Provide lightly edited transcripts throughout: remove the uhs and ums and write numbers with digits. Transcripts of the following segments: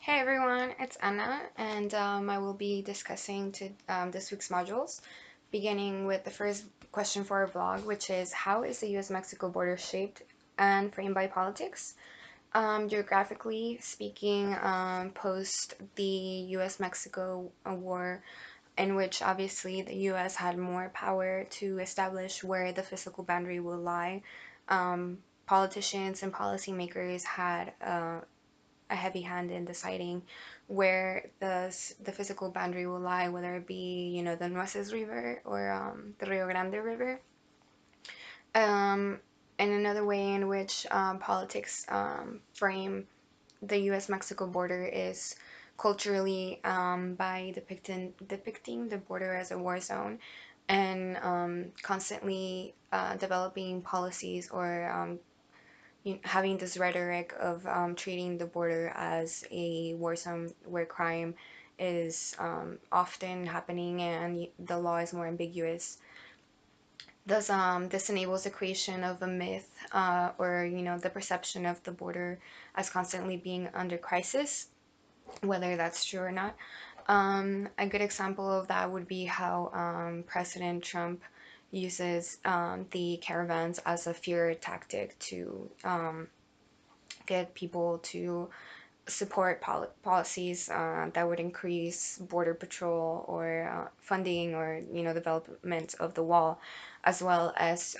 Hey everyone, it's Anna, and I will be discussing this week's modules, beginning with the first question for our blog, which is how is the US-Mexico border shaped and framed by politics? Geographically speaking, post the US-Mexico war, in which obviously the US had more power to establish where the physical boundary will lie, politicians and policymakers had a heavy hand in deciding where the physical boundary will lie, whether it be the Nueces River or the Rio Grande River. Um, and another way in which politics frame the U.S.-Mexico border is culturally by depicting the border as a war zone and constantly developing policies or having this rhetoric of treating the border as a war zone where crime is often happening and the law is more ambiguous. Thus, this enables the creation of a myth or, the perception of the border as constantly being under crisis, whether that's true or not. A good example of that would be how President Trump uses the caravans as a fear tactic to get people to support policies that would increase border patrol or funding or development of the wall, as well as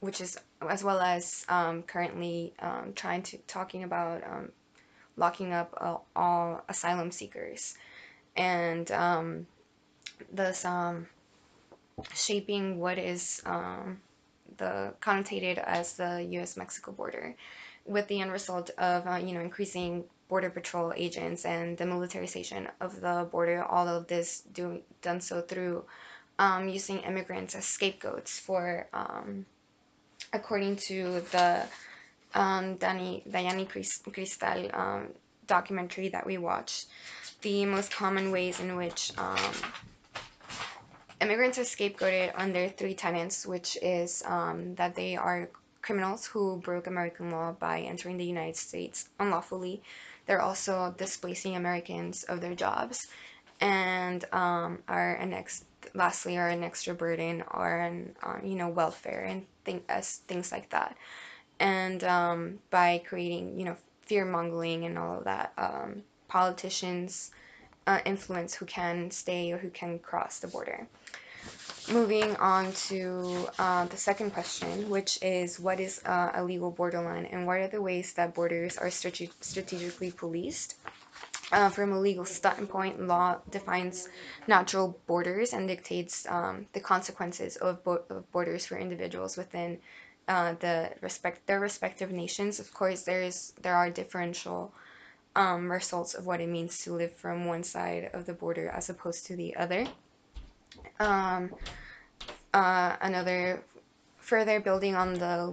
which is as well as currently trying to talking about locking up all asylum seekers and thus shaping what is the connotated as the U.S.-Mexico border, with the end result of increasing border patrol agents and the militarization of the border. All of this done so through using immigrants as scapegoats for, according to the Dayani Cristal documentary that we watched, the most common ways in which immigrants are scapegoated under three tenets, which is that they are criminals who broke American law by entering the United States unlawfully. They're also displacing Americans of their jobs, and lastly, are an extra burden or an welfare and things like that. And by creating fear mongering and all of that, politicians influence who can stay or who can cross the border. Moving on to the second question, which is what is a legal borderline and what are the ways that borders are strategically policed? From a legal standpoint, law defines natural borders and dictates the consequences of borders for individuals within their respective nations. Of course, there are differential results of what it means to live from one side of the border as opposed to the other. Um, Another further building on the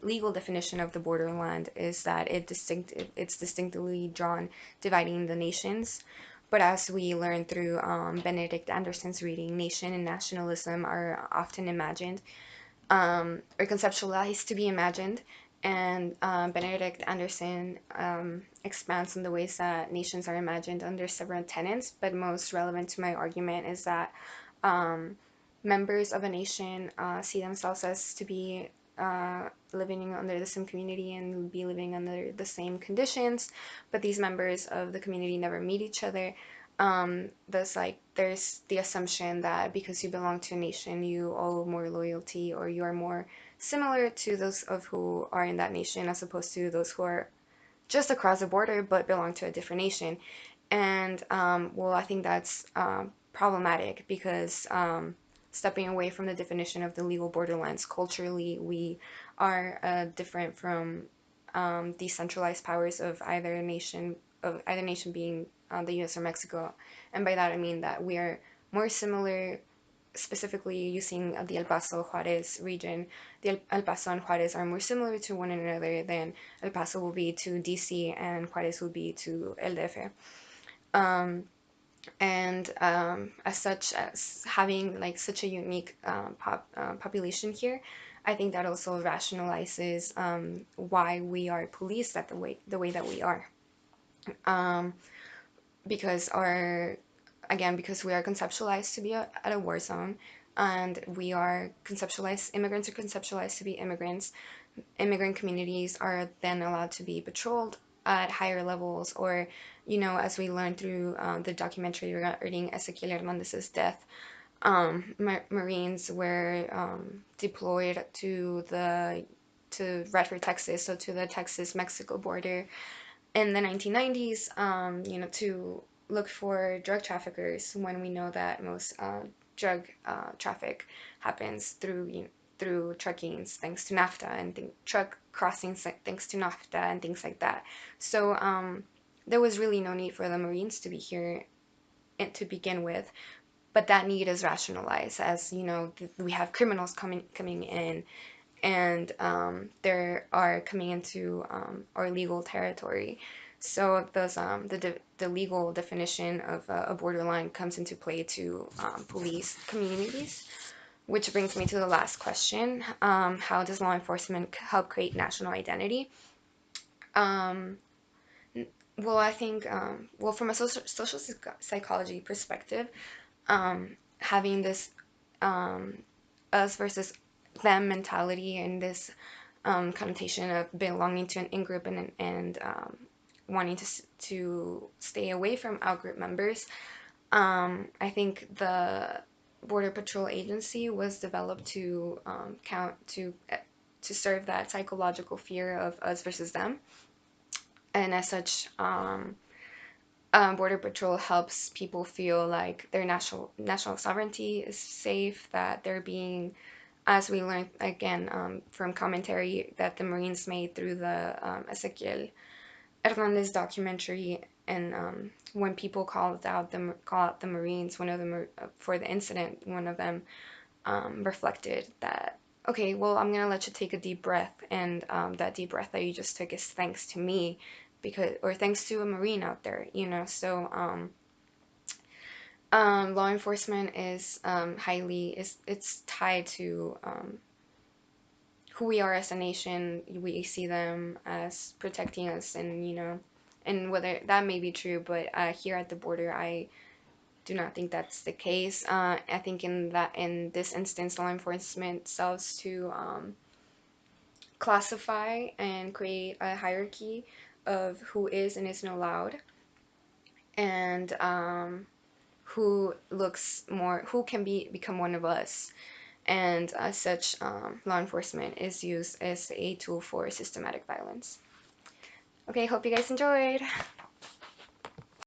legal definition of the borderland is that it's distinctly drawn, dividing the nations. But as we learned through Benedict Anderson's reading, nation and nationalism are often imagined or conceptualized to be imagined. And Benedict Anderson expands on the ways that nations are imagined under several tenets, but most relevant to my argument is that um, members of a nation see themselves as to be living under the same community and be living under the same conditions, but these members of the community never meet each other. There's the assumption that because you belong to a nation, you owe more loyalty or you are more similar to those of who are in that nation as opposed to those who are just across the border but belong to a different nation. And well, I think that's problematic because stepping away from the definition of the legal borderlands culturally, we are different from decentralized powers of either nation being the U.S. or Mexico. And by that I mean that we are more similar, specifically using the El Paso Juarez region. The El Paso and Juarez are more similar to one another than El Paso will be to DC and Juarez will be to El DF. Um, and as such, as having like such a unique population here, I think that also rationalizes why we are policed the way that we are. um, because our again because we are conceptualized to be at a war zone, and we are conceptualized immigrants are conceptualized to be immigrants. Immigrant communities are then allowed to be patrolled at higher levels, or as we learned through the documentary regarding Ezequiel Hernandez's death, Marines were deployed to Redford, Texas, so to the Texas-Mexico border in the 1990s, to look for drug traffickers, when we know that most drug traffic happens through truckings, thanks to NAFTA, and truck crossings, thanks to NAFTA, and things like that. So there was really no need for the Marines to be here to begin with, but that need is rationalized as we have criminals coming in, and they are coming into our legal territory. So those the legal definition of a borderline comes into play to police communities, which brings me to the last question. How does law enforcement help create national identity? Um, well, I think, from a social psychology perspective, having this um, us versus them mentality, and this connotation of belonging to an in-group, and wanting to stay away from out-group members. I think the Border Patrol Agency was developed to count to serve that psychological fear of us versus them, and as such, Border Patrol helps people feel like their national sovereignty is safe, that they're being, as we learned again from commentary that the Marines made through the Ezequiel Hernandez documentary, and when people call out the Marines, one of them for the incident, one of them reflected that, okay, well, I'm gonna let you take a deep breath, and that deep breath that you just took is thanks to me, because or thanks to a Marine out there, So law enforcement is highly is it's tied to who we are as a nation. We see them as protecting us, and and whether that may be true, but here at the border, I do not think that's the case. I think in this instance, law enforcement serves to classify and create a hierarchy of who is and isn't allowed, and who can become one of us. And as such, law enforcement is used as a tool for systematic violence. Okay, hope you guys enjoyed.